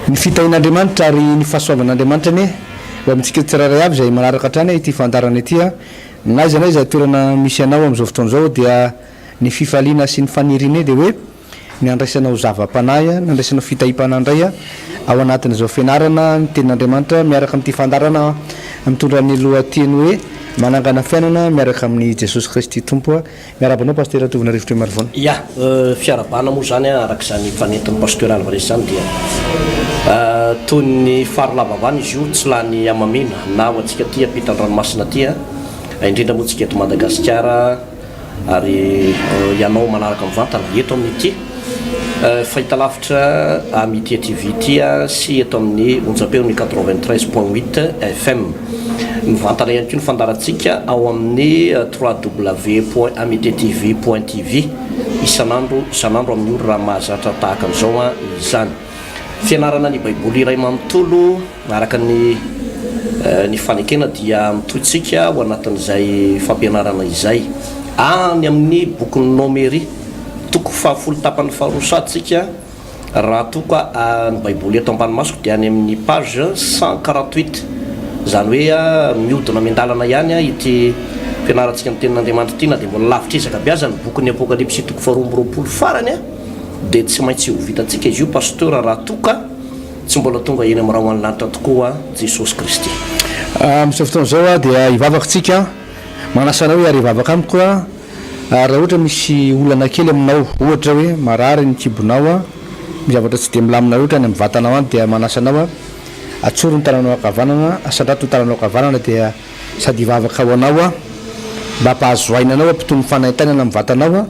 ny fitahin'Andriamanitra ary ny fahasoavan'Andriamanitra ne amintsika tsiraray avy zay manaraka hatrany ity fandarana ity naiza na iza toerana misy anao amin'izao fotoana izao dia ny fifaliana sy ny faniriny dia hoe ny andraisanao zava-panahy ny andraisanao fitahim-panahy indray ao anatin'izao fianarana ny tenin'Andriamanitra miaraka amin'ity fandarana mitondra ny lohateny hoe manangana fiainana miaraka amin'ny Jesosy Kristy tompo miarabanao pasteur Tovina Rivotra Marivona ya fiarabana moa zany araka zany fanetin'ny pasteur Alvarez zany dia toy ny fahalavavany izy io tsy lany amamena na ho antsika ty ampitan-dranomasina ty indrindra moa tsika eto Madagasikara ary ianao manaraka mivantana eto amin'ity fahita lavitra Amitié TV ty sy eto amin'ny onjam-peo ny 93.8 FM mivantana ihany koa ny fandarantsika ao amin'ny www.amitetv.tv isanandro amin'ny ora raha mahazatra tahaka an'izao izany fianarana ny baiboly iray manontolo araka ny fanekena dia mitoytsika ho anatin'izay fampianarana izay any amin'ny bokyny nomery toko fahafolo tapany faharosatsika raha toka ny baiboly eto ambanimasoko dia any amin'ny page 148 zany hoe miodina mindalana ihany ity fianarantsika ny tenin'Andriamanitra ty na dia mbola lavitra izaka biazany bokyny apokalypsy toko faharoambiroapolo farany dia tsy maintsy ho vitantsika izy io pasteur raha toka tsy mbola tonga eny amin'ny raha ho any lanitra tokoa Jesosy Kristy amin'izao fotoana izao dia hivavakantsika manasanao hoe ary hivavaka amiko raha ohatra misy olana kely aminao ohatra hoe marary ny kibonao mizavatra tsy dia milamina ohatra ny amin'ny vatanao any dia manasanao atsoro ny tananao akavanana asandrato ny tananao akavanana dia sady hivavaka ho anao mba hampahazoaina anao ampitony fanahintainana amin'ny vatanao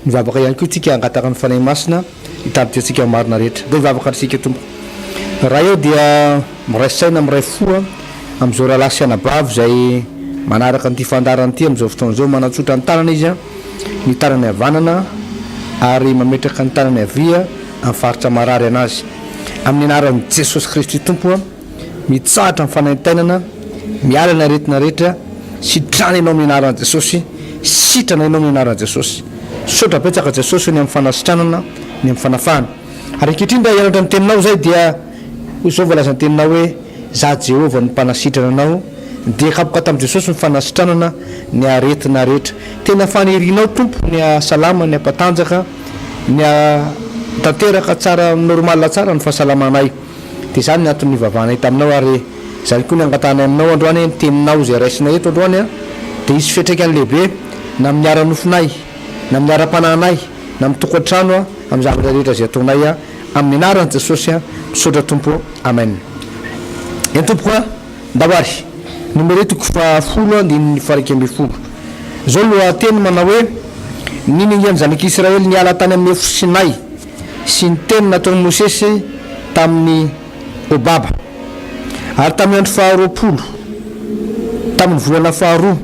mivavaka ihany koa tsika angataka ny fanahy masina hitabitra antsika marina rehetra dia hivavaka antsika tompo raha eo dia miraisaina miray fo amin'izao raha lasy anabavy zay manaraka nyity fandarana ity amin'izao fotoana izao manatsotra ny tanana izy ny tanany havanana ary mametraka ny tanany havia amin'ny faritra marary anazy amin'ny anaran'i Jesosy Kristy tompo mitsahatra ny fanahintainana mialana aretina rehetra sitrana ianao amin'ny anaran'i Jesosy sitrana ianao amin'ny anaran'i Jesosy sotra betsaka Jesosy ny amin'ny fanasitranana ny amin'ny fanafahana ary ankehitrindra hianatra ny teninao zay dia izao voalaza ny teninao hoe za Jehova ny mpanasitrana anao dia kapoka tamin'i Jesosy ny fanasitranana ny aretina rehetra tena fanirinao tompo ny salama ny ampatanjaka ny tanteraka tsara normal tsara ny fahasalamanay dia zany ny antony nivavahanay taminao ary zany koa ny angatanay aminao androany ny teninao zay raisinay eto androany dia izy fiatraikany lehibe na amin'ny ara-nofinay na amin'ny ara-panahinay na amin'ny tokantrano amin'ny zavatra rehetra zay ataonay amin'ny anaran'i Jesosy misaotra tompo amen eny tompo ndawary numéro toko fahafolo andininy faraika amby folo zao lohateny manao hoe niningany zanak'Israely niala tany amin'ny efo Sinay sy ny teny nataon'i Mosesy tamin'ny Obaba ary tamin'ny andro faharoapolo tamin'ny volana faharoa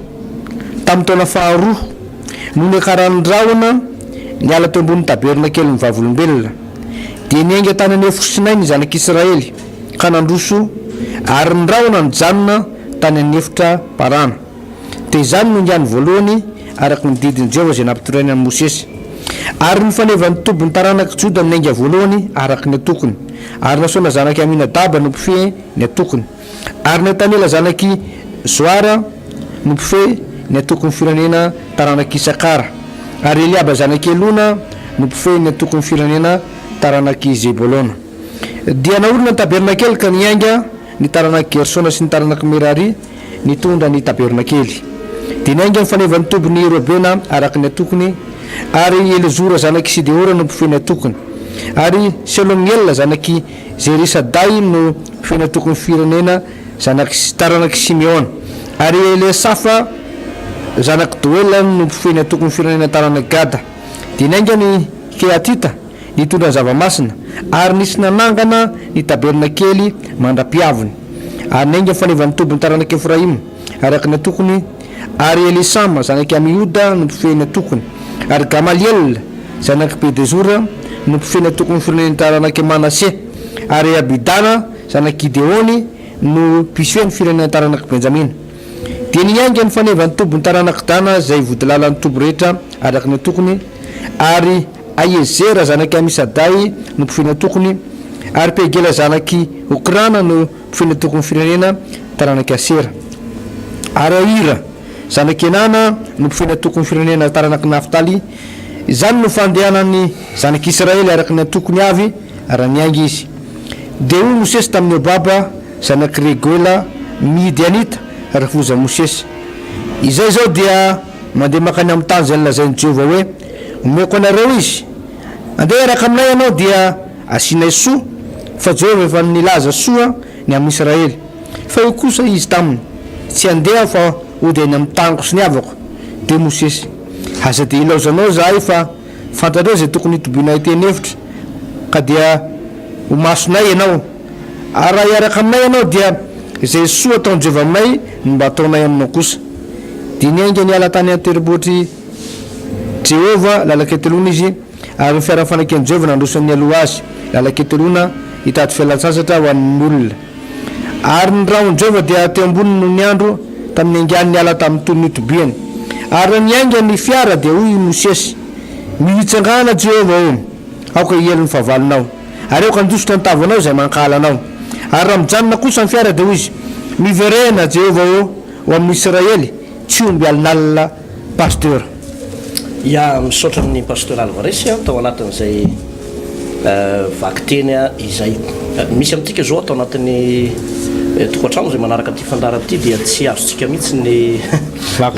tamin'ny taona faharoa no niakaran'ny rahona niala teo ambony tabernakely ny vavolombelona dia niainga tany amin'ny efo Sinay ny zanak'Israely ka nandroso ary ny rahona nijanona tany amin'ny efitra parana dia izany no niany voalohany araka ny didin'i Jehova zay nampitorainy an'i Mosesy ary nifanevany tobony taranaka Joda ny ainga voalohany araka ny atokony ary nasaona zanaky Aminadaba no mpife ny atokony ary Netanela zanaky Zoara no mpife ny atokony firenena taranaka Isakara ary Eliaba zanaky Elona no mpife ny atokony firenena taranaka Zebolona dia naorina ny tabernakely ka niainga ny taranaka Gersona sy ny taranaka Merari nitondra ny tabernakely dia niainga nifanevany tobony Robena araka ny atokony ary Elizora zanaky Sideora no mpife ny atokony ary Selomiela zanaky Zerisadai no mpife ny atokony firenena zanaky taranaka Simeona ary Elesafa zanaky Doela no mpife ny atokony firenena taranaka Gada dia niainga ny Keatita nitondra ny zavamasina ary nisy nanangana ny tabernakely mandra-piaviny ary niainga nifanevany tobony taranaka Efraima araka ny atokony ary Elisama zanaky Amiuda no mpife ny atokony ary Gamaliel zanaky Pedezora no mpife ny atokony firenena taranaka Manase ary Abidana zanaky Gideoni no mpife ny firenena taranaka Benjamina dia niainga nifanevany tobony taranaka Dana zay vodilalan'ny tobo rehetra araka ny atokony ary Aiezera zanaky Amisadai no mpife ny atokony ary pegela zanaky okrana no mpifena tokony firenena taranaky asera ary aira zanaky enana no mpifena tokony firenena taranaky naftaly zany no fandehanany zanaky israely araky ny atokony avy raha niangy izy de o mosesy tamin'ny baba zanaky regoela midianita rafoza mosesy izay zao dia mandeha makany amin'ny tany zay lazainy Jehova hoe omeko anareo izy andeha araka aminay ianao dia asinay soa fa Jehova efa nilaza soa ny amin'ny Israely fa io kosa izy taminy tsy andeha fa ody any amin'ny taniko sy ny avako de Mosesy asa de ilaozanao zahay fa fantatrao zay tokony hitobinay teny hevitra ka dia ho masonay ianao ary raha iaraka aminay ianao dia zay soa ataony Jehova aminay mba ataonay aminao kosa de niainga niala tany anteriboatry Jehova lalaketelona izy ary fiarafanakeny Jehova nandrosan'ny aloha azy lalaketelona hitady fialan-tsasatra ho an'ny olona ary ny rahony Jehova dia teo amboniny no ny andro tamin'ny angany niala tamin'ny tony itobiany ary niainga ny fiara dia hoy Mosesy mihitsangana Jehova o aoka ielony favalinao ary aoka andosotra ny tavanao zay mankalanao ary raha mijanona kosa ny fiara dia hoy izy miverena Jehova o amin'ny Israely tsy omby alinalina pasteur ia misaotra amin'ny pasteur Alvaresy atao anatin'izay vaky teny izay misy amintsika zao atao anatin'ny tokantrano zay manaraka ty fandarana ty dia tsy azontsika mihitsy ny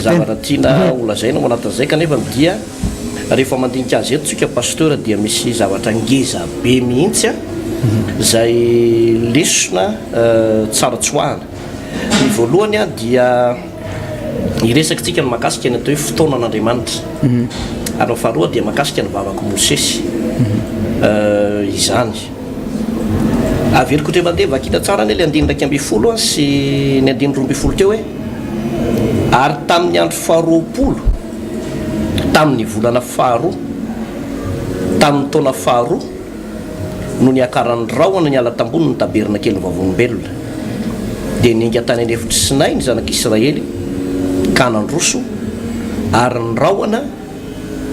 zavatra tiana olazaina ao anatin'izay kanefa dia rehefa mandinika azy eto tsika pasteur dia misy zavatra ngeza be mihitsy zay lesona tsara tsoahana ny voalohany dia iresaky tsika ny makasika ny atao hoe fotoanan'Andriamanitra ary faharoa dia makasika ny vavako Mosesy izany aveliko tre mandeha vakita tsara ny le 110 sy ny 112 teo hoe ary tamin'ny andro faharoapolo tamin'ny volana faharoa tamin'ny taona faharoa no niakaran'ny rahona ny ala tambony ny taberina kely ny vavolombelona dia ninga tany anefitry Sinay ny zanak'Israely ka nandroso ary ny rahona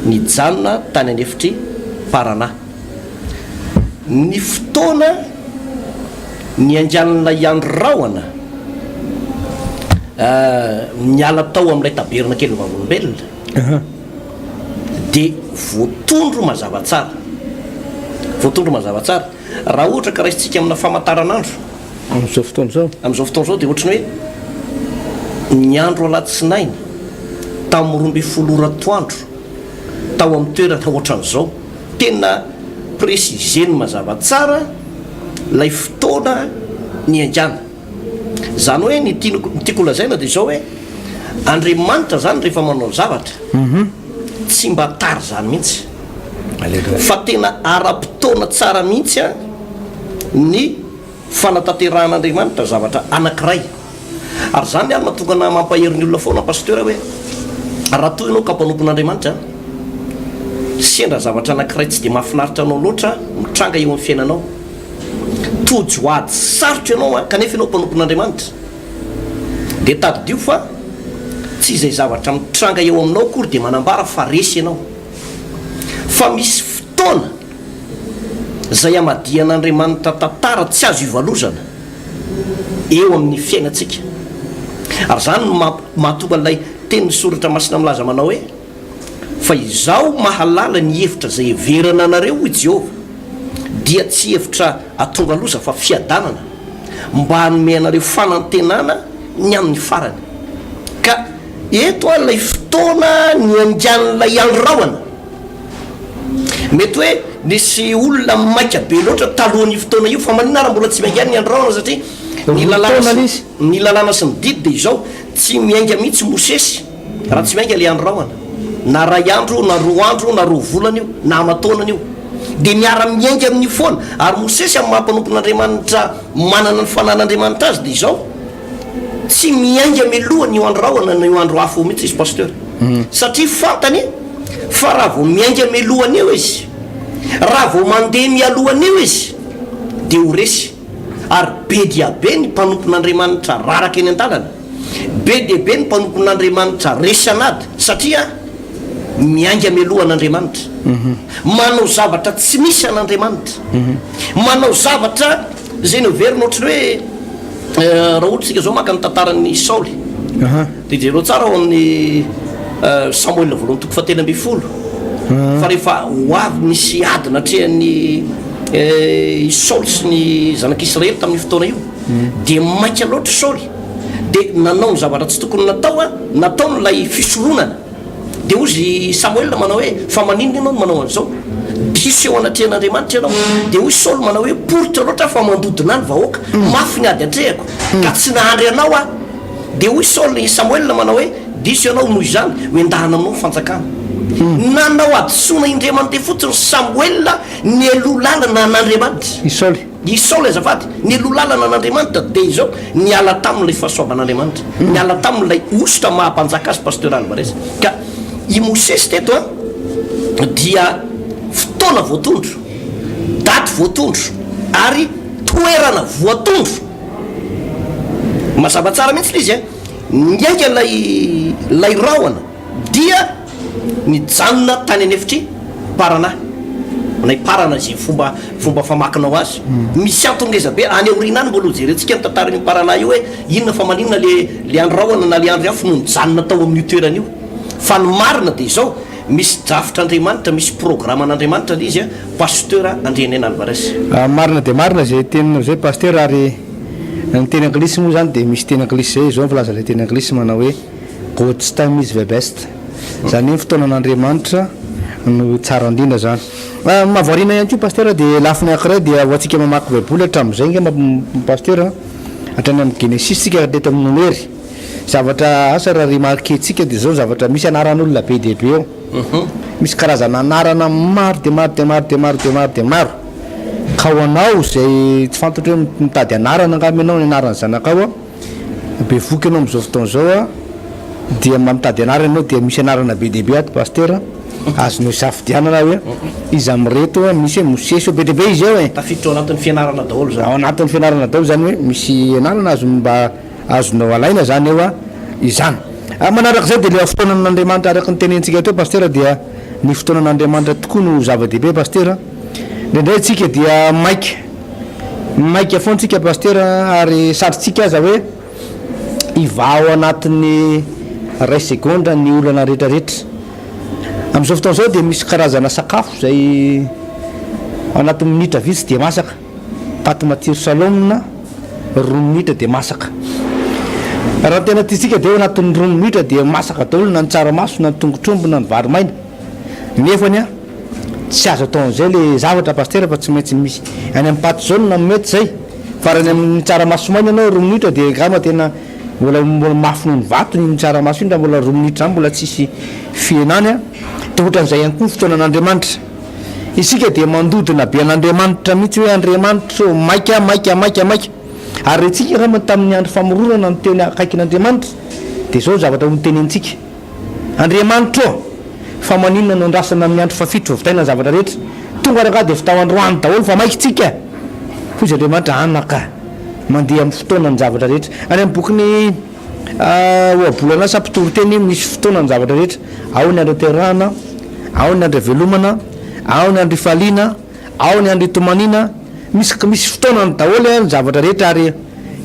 nijanona tany anefitry Parana ny fotoana ny anjanona iandro rahona miala tao amin'ilay taberina kely ny vavolombelona dia voatondro mazava tsara raha ohatra ka raisitsika amina famantaranandro amin'izao fotoana zao dia ohatrany hoe ny andro alatsinainy tamin'ny 12 ora toandro tao amin'ny toerana ohatran'izao tena presizeny mazava tsara lay fotoana ny anjana zany hoe ny tiako lazaina dia zao hoe Andriamanitra zany rehefa manao zavatra tsy mba tary zany mihitsy fa tena ara-potoana tsara mihitsy ny fanatanteran'Andriamanitra zavatra anankiray ary zany any mahatongana mampahery ny olona foana pasteur hoe raha toy ianao ka mpanompon'Andriamanitra sendra zavatra anankiray tsy dia mahafinaritra anao loatra mitranga eo amin'ny fiainanao tojo ady sarotra ianao kanefa ianao mpanompon'Andriamanitra dia tadidio fa tsy izay zavatra mitranga eo aminao kory dia manambara fa resy ianao fa misy fotoana zay amadian'Andriamanitra tantara tsy azo ivalozana eo amin'ny fiainantsika ary zany mahatonga an'ilay teny ny soratra masina milaza manao hoe fa izao mahalala ny hevitra zay heverana anareo hoy Jehova dia tsy hevitra atonga loza fa fiadanana mba hanome anareo fanantenana ny amin'ny farany ka eto lay fotoana ny anjan'ilay andro rahona mety hoe nisy olona maika be loatra talohan'ny fotoana io fa maninara mbola tsy miangany ny andro rahona satria ny lalàna sy ny didy dia izao tsy miainga mihitsy Mosesy raha tsy miainga le andro rahona na ray andro na roa andro na roa volana io na amataonana io dia miara-miainga amin'ny foana ary Mosesy amin'ny mahampanompon'Andriamanitra manana ny fanan'Andriamanitra azy dia izao tsy miainga milohany io andro rahona na io andro hafa mihitsy izy pasteur satria fantany fa raha vao miainga milohany eo izy raha vao mandeha mialohany eo izy dia ho resy ary be dia be ny mpanompon'Andriamanitra raraka eny an-dalana be dia be ny mpanompon'Andriamanitra resy anady satria mianga milohan'andriamanitra manao zavatra tsy misy an'andriamanitra manao zavatra zay noverina ohatrany hoe raha ohatra tsika zao maka ny tantarany Saoly de jereo tsara ao amin'ny Samuel voalohany toko fahatelo amby folo fa rehefa ho avy nisy adina atrehan'ny Saoly sy ny zanak'Israely tamin'ny fotoana io de maika loatra Saoly de nanao ny zavatra tsy tokony natao nylay fisoloonana de ozy Samuel manao hoe fa maninona ianao no manao an'izao diso eo anatrehan'andriamanitra ianao de hoy Saoly manao hoe poritra loatra fa mandodina any vahoaka mafy ny ady atrehako ka tsy nahandry anao a de hoy Saoly Samuel manao hoe diso ianao noho izany hoendahana aminao fanjakana nanao adosoana indriamanitra fotsiny Samuel ny alolalana an'andriamanitra i Saoly azafady ny alolalana an'andriamanitra de izao niala tamin'ilay fahasoavan'andriamanitra niala tamin'ilay ositra mahampanjaka azy pasteur Alvarez ka i Mosesy teto a dia fotoana voatondro daty voatondro ary toerana voatondro mazava tsara mihitsy izy niaika lay rahona dia nijanona tany anefitry parana nay parana zay fomba famakinao azy misy antongeza be any aorina any mbola jerentsika ny tantarany parana io hoe inona fa maninona le androahana na le andro afo no nijanona tao amin'io toerana io fa ny marina de izao misy drafitr'andriamanitra misy programme an'andriamanitra le izy pasteur Andrianena Alvarez marina de marina zay teninao zay pasteur ary ny teny anglisy moa zany de misy teny anglisy zay zao filaza le teny anglisy manao hoe God's time is the best zany hoe fotoana an'andriamanitra no tsara indrindra zany mahavariana ihany koa pasteur de lafiny ankiray dia hoantsika mamaky baiboly hatramin'izay nga pasteur hatrany amin'ny Genesis tsika teto amin'ny Nomery zavatra asa raha remarqué tsika de zao zavatra misy anaran'olona be de be eo misy karazana anarana maro de maro de maro de maro de maro de maro ka ho anao zay tsy fantatra hoe mitady anarana angamy anao ny anaran'ny zanakao be voky anao am'izao fotoana zao a dia mitady anarana anao dia misy anarana be de be ato pasteur azonao safidianana hoe izy amreto misy hoe Mosesy be de be izy eo tafiditra ao anatin'ny fianarana daholo zany ao anatin'ny fianarana daholo zany hoe misy anarana azo mba azonao alaina zany eo a izany manarak'izay de le fotoana n'Andriamanitra araky ny tenentsika teo pasteur dia ny fotoana n'Andriamanitra tokoa no zava-dehibe pasteur ndraindray tsika dia maika foantsika pasteur ary sarotsika aza hoe iva ao anatin'ny ray segondra ny olana rehetrarehetra am'izao fotoana zao de misy karazana sakafo zay anatin'ny minitra vitsy de masaka paty matsiro salomina 2 minitra de masaka raha tena tiatsika de anatin'ny 2 minitra de masaka daholo na ny tsaramaso na ny tongotrombo na ny vary maina nefany a tsy azo atao an'izay le zavatra pasteur fa tsy maintsy misy any amin'ny paty jaune na mety zay fa raha ny amin'ny tsaramaso maina anao 2 minitra de gama tena mbola mafy noho ny vato ny tsaramaso iny raha mbola 2 minitra zany mbola tsisy fienany a de ohatran'izay ihany koa fotoana an'Andriamanitra isika de mandodina be an'Andriamanitra mihitsy hoe Andriamanitra maika ary retsika raha tamin'ny andro famoronana ny teny akaikin'Andriamanitra de zao zavatra hotenentsika Andriamanitra fa maninona no andrasana amin'ny andro fafitro vitaina zavatra rehetra tonga raha de fitao androany daholo fa maika tsika hozy Andriamanitra anaka mandeha amin'ny fotoana ny zavatra rehetra any amin'ny bokiny oabolana sampitoro teny misy fotoana ny zavatra rehetra ao ny andro terahana ao ny andro velomana ao ny andro ifaliana ao ny andro itomanina misy fotoana ny daholo ny zavatra rehetra ary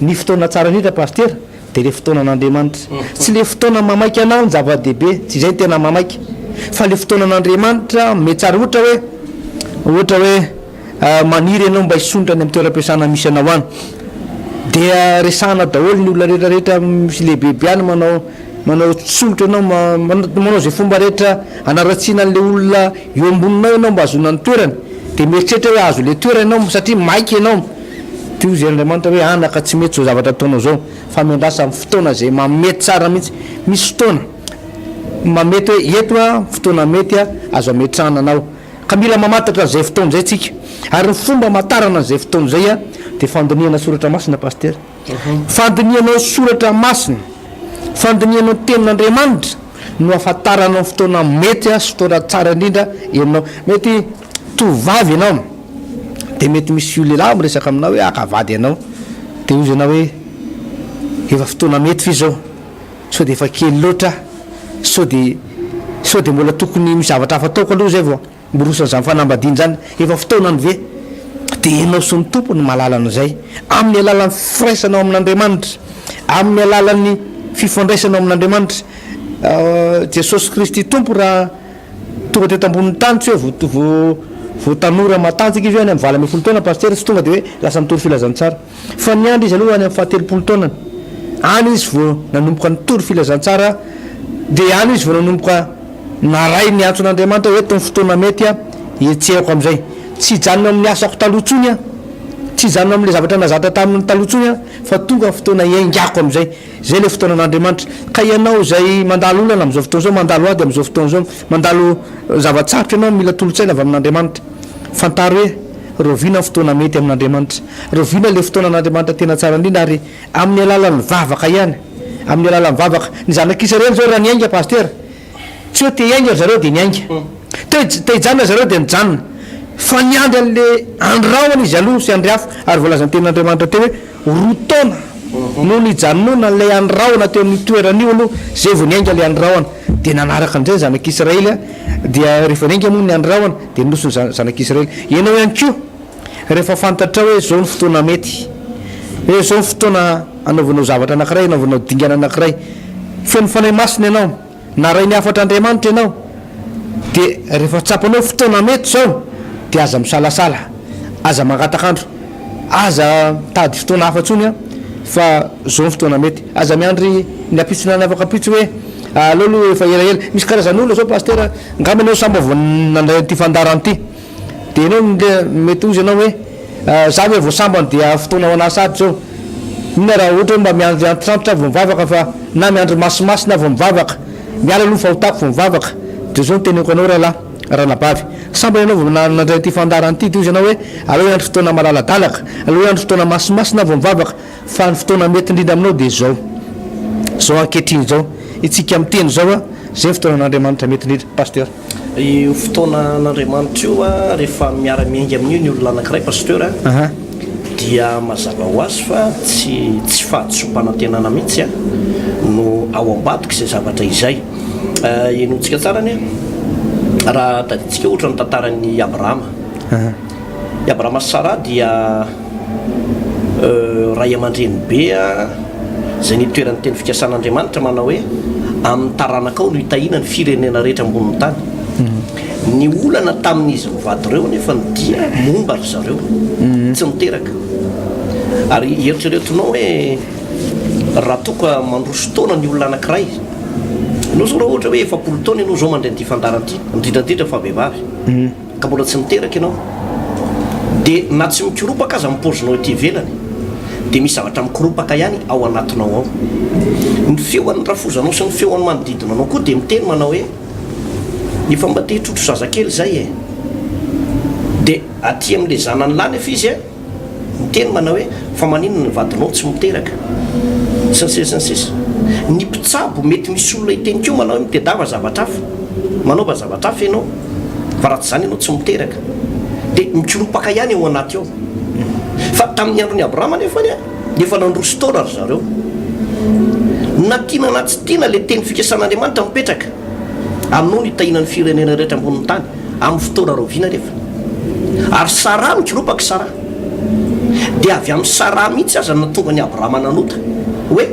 ny fotoana tsara indrindra pasteur de le fotoana n'Andriamanitra tsy le fotoana mamaika anao ny zava-dehibe tsy zay tena mamaika fa le fotoana n'Andriamanitra me tsara ohatra hoe maniry ianao mba hisondrany amin'ny toeram-piasana misy anao any dia resahana daholo ny olona rehetrarehetra misy lehibebe any manao solitra anao manao zay fomba rehetra anaratsiana an'le olona eo amboninao ianao mba azona ny toerany de mieritreritra hoe azo le toerana ianao satria maika ianao de ozy Andriamanitra hoe anaka tsy mety zao zavatra ataonao zao fa miandrasa amin'ny fotoana zay mamety tsara mihitsy misy fotoana mamety hoe eto a fotoana mety a azo ametrahana anao ka mila mamatatra an'izay fotoana zay tsika ary ny fomba matarana an'izay fotoana zay a de fandiniana soratra masina pasteur fandinianao soratra masina fandinianao tenin'Andriamanitra no afantaranao fotoana mety a sy fotoana tsara indrindra ianao mety tovavy ianao de mety misy lehilahy miresaka aminao hoe akavady ianao de ozy ianao hoe efa fotoana mety fi zao so de efa kely loatra so de sao de mbola tokony mizavatra hafa taoko aloha zay vao mborosanyzany fanambadiany zany efa fotoanany ve de ianao sy ny tompony mahalalana zay amin'ny alalan'ny firaisanao amin'andriamanitra amin'ny alalan'ny fifandraisanao amin'andriamanitra jesosy kristy tompo raha tonga teto ambonin'ny tany tsy hoe voatanora matanjika izy any amin'ny vala 10 taona paster tsy tonga de hoe lasa mitory filazantsara fa ny andro izy aloha any amin'ny fahatelopolo taonany any izy vao nanomboka nitory filazantsara de any izy vao nanomboka naray ny antson'andriamanitra hoe tony fotoana mety a etsehako am'izay tsy janona amin'ny asako talohatsony a tsy janona amin'le zavatra nazatra tamin'ny talohatsony a fa tonga fotoana iaingako am'izay zay le fotoanan'andriamanitra ka ianao zay mandalo olana am'izao fotoana zao mandalo ady am'izao fotoana zao mandalo zavatsarotra ianao mila tolotsaina avy amin'andriamanitra fantaro hoe rovina fotoana mety amin'andriamanitra rovina le fotoanan'andriamanitra tena tsara indrindra ary amin'ny alalan'ny vavaka ihany amin'ny alalan'ny vavaka ny zanak'israely zao raha niainga paster tsy hoe te iainga zareo de niainga te hijanona zareo de nijanona fa niandry an'le andrahona izy aloha sy andry hafo ary voalazany ten'andriamanitra teo hoe roa taona no nijanona le andrahona teo amin'ny toeran'io aloha zay vao niainga le andrahona de nanaraka an'izay zanak'israely a dia rehefa niainga moa ny andrahona de nosony zanak'israely ianao ihany ko rehefa fantatra hoe zao ny fotoana mety hoe zao ny fotoana anaovanao zavatra anankiray anaovanao dingana anankiray feno fanay masina ianao na ray ny afatra andriamanitra ianao de rehefa tsapanao fotoana mety zao de aza misalasala aza mangatakandro aza tady fotoana hafatsony a fa zao ny fotoana mety aza miandry ny apitsina ny afaka apitso hoe aleoaloha efa elaela misy karazan'olona zao paster ngamba anao samby avo nandray ty fandarany ty de enao mety ozy ianao hoe za hoe voasambany dia fotoana ho anasady zao ina raha ohatra hoe mba miandry antitrantitra vo mivavaka fa na miandry masimasina vo mivavaka miala aloha fahotako vo mivavaka de zao nyteneko anao raha nabavy samby ianao vo nandray ty fandarany ty de ozy ianao hoe aloha andry fotoana malaladalaka aloha andry fotoana masimasina vo mivavaka fa ny fotoana mety indrindra aminao de zao ankehitriny zao itsika miteny zao a zay fotoanan'andriamanitra mety indrindra paster io fotoana n'andriamanitra io a rehefa miara-miainga amin'io ny olona anankiray pasteur a dia mazava ho azy fa tsy fahatsompanantenana mihitsy a no ao ambadika izay zavatra izay inotsika tsarany a raha taditsika ohatra ny tantarany abrahama i abrahama sy sara dia ray aman-dreny be a zay nitoeran'ny teny fikasan'andriamanitra manao hoe amin'ny taranakao no hitahina ny firenena rehetra ambonin'ny tany ny olana tamin'izy mivady reo nefa ny dia momba ry zareo tsy miteraka ary eritreretinao hoe raha toka mandroso taona ny olona anankiray anao zao raha ohatra hoe efapolo taona ianao zao mandray nyty fandaranty indrindrandrindra fa vehivavy ka mbola tsy miteraka ianao de na tsy mikiropaka aza mipozinao ety ivelany de misy zavatra mikiropaka ihany ao anatinao ao ny feoan'ny rafozanao sy ny feoan'ny manodidina anao koa de miteny manao hoe efa mba te trotro zazakely zay de aty amin'le zanany lany efa izy miteny manao hoe fa maninona ny vadinao tsy miteraka snsns ny mpitsabo mety misy olona itenikeo manao hoe mitedava zavatra hafa manaova zavatra hafa ianao fa raha tsy zany ianao tsy miteraka de mikiropaka ihany ao anaty ao fa tamin'ny andro ny abrahama nefany efa nandroso taona ry zareo na tiana na tsy tiana le teny fikasan'andriamanitra mipetraka aminao ny tahinan'ny firenena rehetra ambonin'ny tany amin'ny fotoana roviana rehefa ary sara mikiropaka sara de avy amin'ny sara mihitsy aza na tonga ny abrahama nanota hoe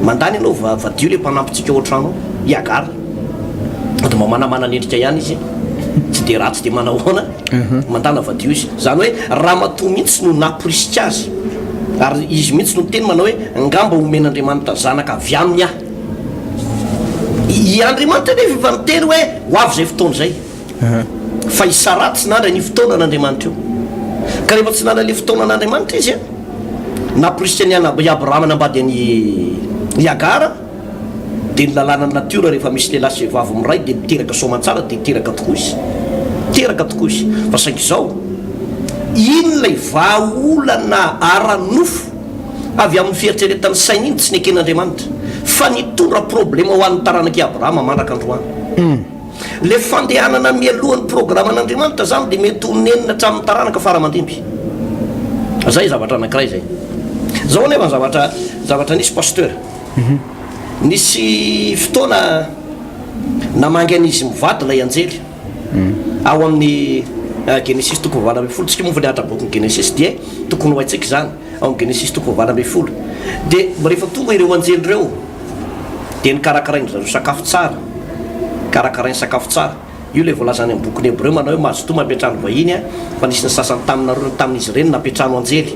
mandany ianao vadio le mpanampitsika ao an-tranao iagara de mba manamana ny endrika ihany izy tsy de ratsy de manahoana mandana vadio izy zany hoe raha matoa mihitsy no naporisika azy ary izy mihitsy no teny manao hoe ngamba omen'andriamanitra zanaka avy aminy ah i andriamanitra nefa efa miteny hoe ho avy zay fotoana zay fa isara tsy nandra ny fotoana n'andriamanitra io ka rehefa tsy nandra le fotoana an'andriamanitra izy naporisika ny abrahama nambady any iagara de ny lalàna ny natiora rehefa misy lehilahy sy vehivavy miray de miteraka soamantsara de teraka tokoa izy fa saingy zao iny lay vaolana ara-nofo avy amin'ny fieritreretany sainy iny tsy ny eken'andriamanitra fa nitondra problema ho an'ny taranaky abrahama mandraka androany le fandehanana mialohan'ny programa an'andriamanitra zany de mety honenina hatramin'ny taranaka faramandimby zay zavatra anankiray zay zao nefa zavatra nisy pasteur nisy fotoana namangan'izy mivady lay anjely ao amin'ny genesis toko valo amby folo tsika moa fa niatra bokyny genesis dia tokony ho haitsika zany ao amin'ny genesis toko valo amby folo dia rehefa tonga ireo anjely reo dia nikarakarainy zareo sakafo tsara karakarainy sakafo tsara io le voalazany amin'ny bokyny hebreo manao hoe mazotoa mampiatrano vahiny a fa nisy ny sasany taminareo tamin'izy ireny nampiatrano anjely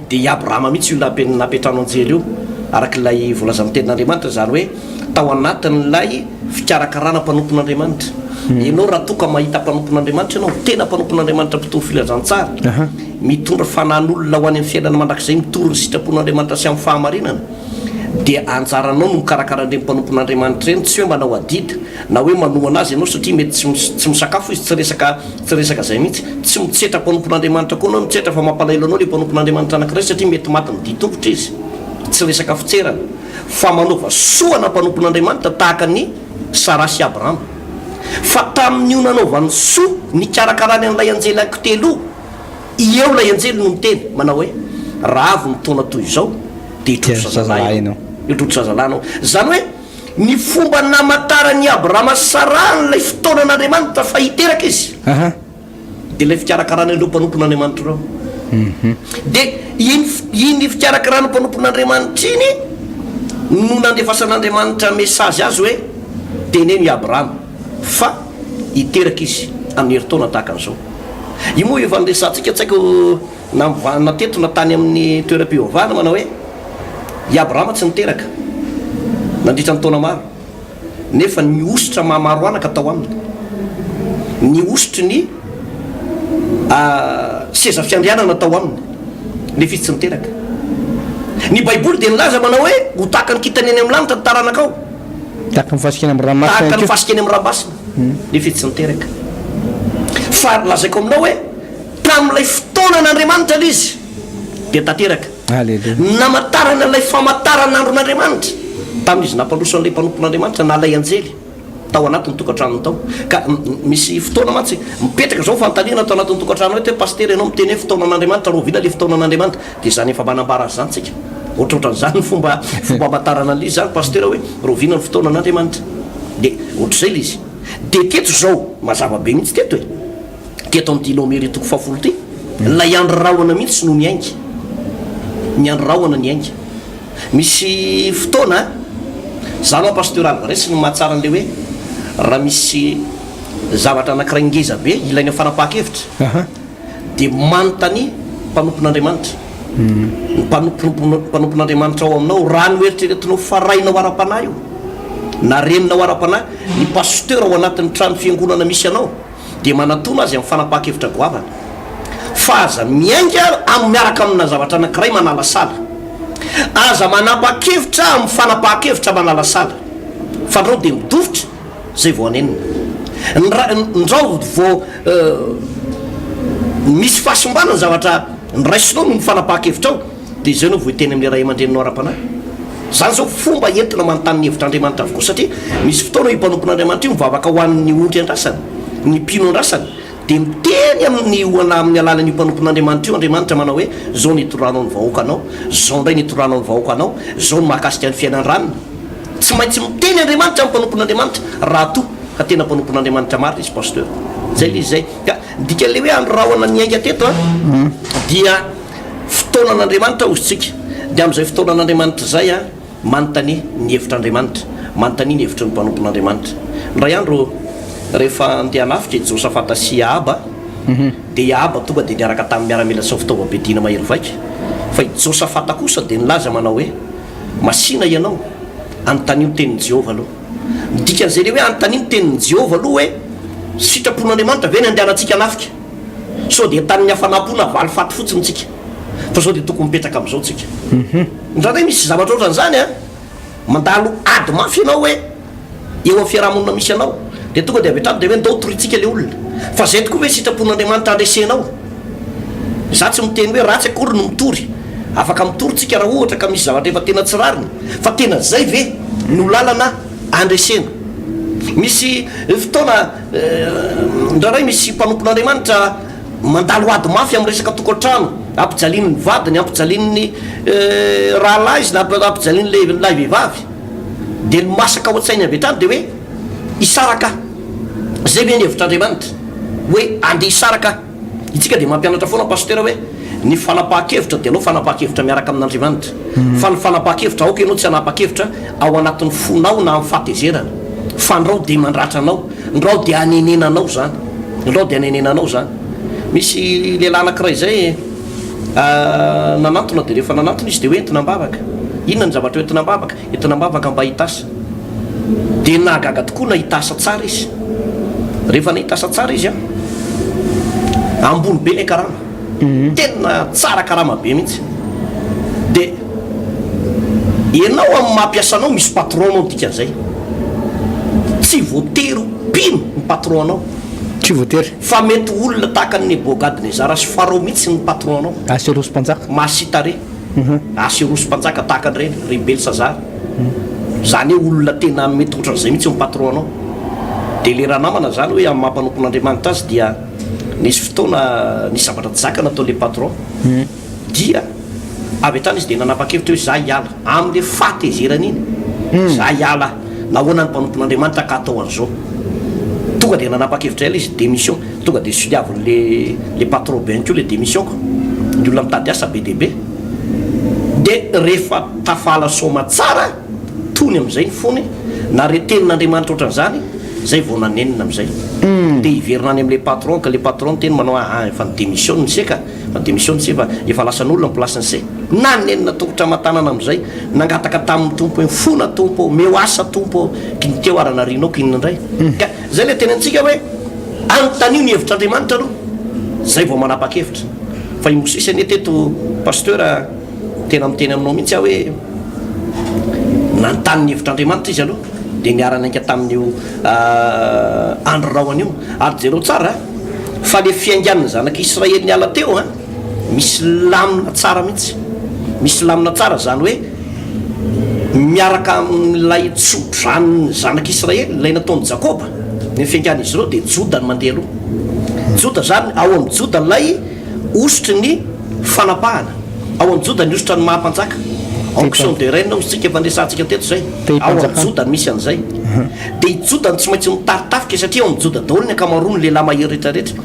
dia i abrahama mihitsy io nampiatrano anjely io arak'ilay voalaza amin'ny tenin'andriamanitra zany hoe tao anatin'ilay fikarakarana mpanompon'andriamanitra ianao raha toka mahita mpanompon'andriamanitra ianao tena mpanompon'andriamanitra mpitoro filazantsara mitondra fanan'olona ho any amin'ny fiainana mandrakizay mitoro ny sitrapon'andriamanitra sy amin'ny fahamarinana dia anjaranao no mikarakara ireny mpanompon'andriamanitra reny tsy hoe manao adida na hoe manoa anazy ianao satria mety tsy misakafo izy tsy resaka zay mihitsy tsy mitsetra mpanompon'andriamanitra koa anao mitsetra fa mampalailo anao le mpanompon'andriamanitra anankiray satria mety maty miditongotra izy tsy resaka fitserana fa manaova soana mpanompon'andriamanitra tahaka ny Sara sy Abrahama fa tamin'io nanaovany soa ny karakarany an'ilay anjely ankitelo eo lay anjely no miteny manao hoe raha avy nytaona toy izao dia itrotro zazalahinao zany hoe ny fomba namantarany Abrahama sy Sara n'ilay fotoanan'andriamanitra fa hiteraka izy dia ilay fikarakarana ireo mpanompon'andriamanitra reo dia iny fikarakarana mpanompon'andriamanitra iny no nandefasan'andriamanitra mesazy azy hoe teneny Abrahama fa hiteraka izy amin'ny heritaona tahaka an'izao io moa efa nresantsika tsy haiko natetona tany amin'ny toeram-pivavahana manao hoe i Abrahama tsy niteraka nandritra ny taona maro nefa ny ositra mahamaro anaka tao aminy ny ositry ny seza fiandrianana tao aminy nefa izy tsy niteraka ny baiboly dia nilaza manao hoe ho tahaka ny kitany eny amin'ny lanitra ny taranakao tahaka mifasikany amin'ny ranomasina tahaka mifasikany amin'ny ranomasina nefa izy tsy niteraka fa lazaiko aminao hoe tamin'ilay fotoanan'andriamanitra l izy dia tanteraka namantarana ilay famataran'andron'andriamanitra tamin'izy nampaloso an'ilay mpanompon'andriamanitra nalay anjely tao anatin'ny tokantrano tao ka misy fotoana mantsy mipetraka zao fantaliana tao anatin'ny tokantrano hoe paster ianao miteny hoe fotoanan'andriamanitra rovina le fotoanan'andriamanitra dia zany efa manambara azy zany tsika ohatrohatran'izany ny fomba amatarana an'izy zany paster hoe rovina ny fotoanan'andriamanitra dia ohatr'izay l izy dia teto zao mazava be mihitsy teto e teto amin'ny dinomeri toko fahafolo ty lay andro rahona mihitsy no niainga ny andro rahona ny ainga misy fotoana zany ao paster alvarès no mahatsara an'le hoe raha misy zavatra anankiray ngeza be ilaina fanapaha-kevitra dia manontany mpanompon'andriamanitra ny mpanompon'andriamanitra ao aminao raha ny oeritreretinao farainao ara-panahy io na reninao ara-panahy ny pasteur ao anatin'ny trano fiangonana misy anao dia manatona azy amin'ny fanapaha-kevitra goavana fa aza miainga miaraka amina zavatra anankiray manala sala aza manapa-kevitra amin'ny fanapaha-kevitra manala sala fa ndrao dia midofotra zay vao anenina ndrao vao misy fahasombana ny zavatra nyraisinao no ny fanapaha-kevitra ao dia izay nao vo hiteny amin'ny ray aman-dreninao ara-panahy zany zao fomba entina manontany hevitr'andriamanitra avokoa satria misy fotoana himpanompon'andriamanitra io mivavaka ho an'ny ondry andrasany ny mpino andrasany dia miteny amin'ny oana amin'ny alalan'io mpanompon'andriamanitra io andriamanitra manao hoe zao nitoranao ny vahoakanao zao indray nitoranao ny vahoakanao zao ny mahakasika ny fiainan-dranona tsy maintsy miteny andriamanitra amin'ny mpanompon'andriamanitra raha to ka tena mpanompon'andriamanitra marina izy pasteur zay le izy zay ka dika le hoe andro rahona ny ainga teto a dia fotoanan'andriamanitra ozytsika dia amin'izay fotoanan'andriamanitra zay a manontany ny hevitr'andriamanitra manontany ny hevitry ny mpanompon'andriamanitra ndray andro rehefa andeha anafika Josafata sy Ahaba dia Ahaba tonga dia niaraka tamin'ny miaramila sy fitaovam-piadiana mahery vaika fa Josafata kosa dia nilaza manao hoe masina ianao anontany ny tenin'ny Jehova aloha midika an'izay le hoe anontany ny tenin'ny Jehova aloha hoe sitrapon'andriamanitra ve ny andehanantsika anafika sao dia tanin'ny hafanam-pona valy faty fotsiny tsika fa sao dia tokony mipetraka amin'izao tsika ndrany hoe misy zavatra ohatran'izany a mandalo ady mafy ianao hoe eo amin'ny fiarahamonina misy anao dia tonga dia avy hatrany dia hoe ndao toritsika le olona fa zay tokoa hoe sitrapon'andriamanitra andresenao za tsy miteny hoe ratsy akory no mitory afaka mitorytsika raha ohatra ka misy zavatra efa tena tsirariny fa tena zay ve no lalana andresena misy fotoana ndraray misy mpanompon'andriamanitra mandalo ady mafy amin'ny resaka tokantrano ampijaliany ny vadiny ampijaliany ny rahalahy izy na ampijaliany lay vehivavy dia ny masaka ao an-tsainy avy hatrany dia hoe isaraka zay hoe ny hevitr'andriamanitra hoe andeha isaraka itsika dia mampianatra foana pastera hoe ny fanapaha-kevitra dia anao fanapaha-kevitra miaraka amin'andriamanitra fa ny fanapaha-kevitra aoka ianao tsy hanapa-kevitra ao anatin'ny fonao na amin'ny fahatezerana fa ndrao dia mandratra anao ndrao dia hanenenanao zany ndrao dia hanenenanao zany misy lehilahy anankiray zay nanantona dia rehefa nanantona izy dia hoe entina mbavaka inona ny zavatra entina mbavaka entina mbavaka mba hitasa dia nahagaga tokoa na hitasa tsara izy rehefa nahitasa tsara izy a ambony be lay karama tena tsara karama be mihitsy dia ianao amin'ny mampiasanao misy patronao dikan'izay tsy voatery pino ny patronanao tsy voatery fa mety olona tahaka ny Nebukadnezara sy Farao mihitsy ny patronanao aserosy-mpanjaka masitare aserosy-mpanjaka tahaka an'ireny Rebelsazara zany hoe olona tena mety ohatran'izay mihitsy ny patronanao dia le raha namana zany hoe amin'ny mampanampon'Andriamanitra azy dia nisy fotoana nisy zavatra tsy zaka natao le patron dia avy hatrany izy dia nanapa-kevitra hoe za hiala amin'le fahatezerana iny za hiala nahoana ny mpanompon'Andriamanitra ka atao an'izao tonga dia nanapa-kevitra ela izy démission tonga dia sodiavin'le patron be anko le démission ko ny olona mitady asa be deaibe dia rehefa tafalasaoma tsara tony amin'izay ny fony na retenin'Andriamanitra ohatran'izany zay vao nanenina amin'izay dia hiverina any amin'le patron ka le patron teny manao efa ny démission ny seka fa démission ny se efa lasan'olona ny place ny se nanenina tongotra matanana amin'izay nangataka tamin'ny tompo fona tompo meo asa tompo kiny teo arana rinao kinina indray ka zay le teny antsika hoe antanio ny hevitr'Andriamanitra aloha zay vao manapa-kevitra fa i Mosesy ane teto pasteur tena miteny aminao mihitsy aho hoe nantany ny hevitr'Andriamanitra izy aloha dia niara-nainga tamin'io andro rahoan'io ary jereo tsara fa le fiangan'ny zanak'Israely ny ala teo misy lamina tsara mihitsy misy lamina tsara zany hoe miaraka amin'ilay tsodrany zanak'Israely ilay nataony Jakoba ny fiangan'izy ireo dia joda ny mandeha aloha joda zany ao amin'ny joda lay osotry ny fanapahana ao amin'ny joda ny osotry ny mahampanjaka onction de reine ozy tsika efa andresantsika teto zay ao amin'ny jodany misy an'izay dia i jodany tsy maintsy mitaritafika satria ao amin'ny joda daholo ny akamaroa ny lehilahy mahery rehetrarehetra